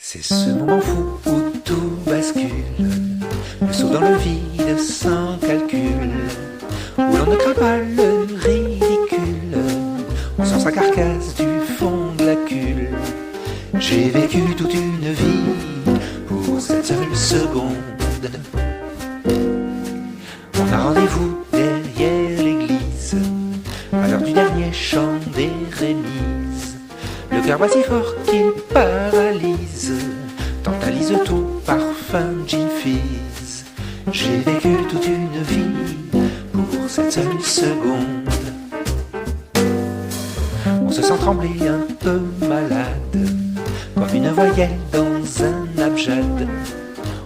C'est ce moment fou où tout bascule, le saut dans le vide sans calcul, où l'on ne craint pas le ridicule, on sent sa carcasse du fond de la culle. J'ai vécu toute une vie pour cette seule seconde. On a rendez-vous derrière l'église, à l'heure du dernier chant des Rémises. Le cœur bat si fort qu'il paralyse, tantalise tout parfum gin fizz. J'ai vécu toute une vie pour cette seule seconde. On se sent trembler un peu malade, comme une voyelle dans un abjad.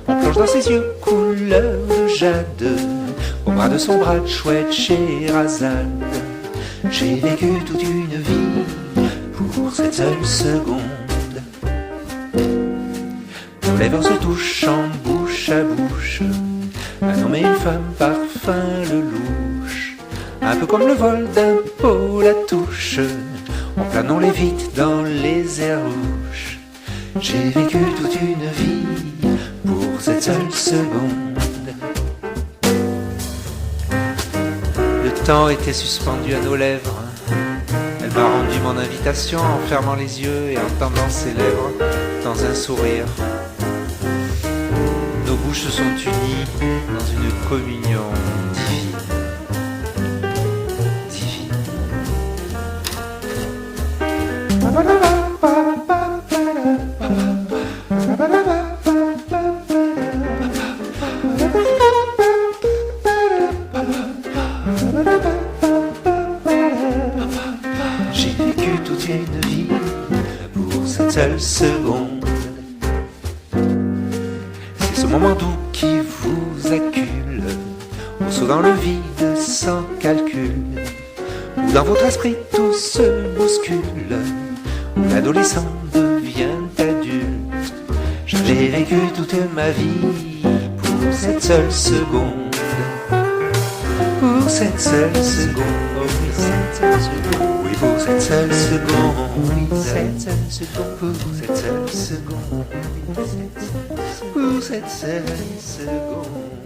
On plonge dans ses yeux couleur de jade, au bras de son bras de chouette Sherazade. J'ai vécu toute une vie pour cette seule seconde. Nos lèvres se touchent en bouche à bouche, un homme et une femme parfum le louche, un peu comme le vol d'un pôle à touche. On plane, on lévite dans les airs rouges. J'ai vécu toute une vie pour cette seule seconde. Le temps était suspendu à nos lèvres. Elle m'a rendu mon invitation en fermant les yeux et en tendant ses lèvres dans un sourire. Nos bouches se sont unies dans une communion divine. Divine. J'ai vécu toute une vie pour cette seule seconde. C'est ce moment doux qui vous accule, au saut dans le vide sans calcul, où dans votre esprit tout se bouscule, où l'adolescent devient adulte. J'ai vécu toute ma vie pour cette seule seconde. Pour cette seule seconde, oui, cette seule seconde, oui, pour cette seule seconde, oui, cette seule seconde, pour cette seule seconde, pour cette seule seconde.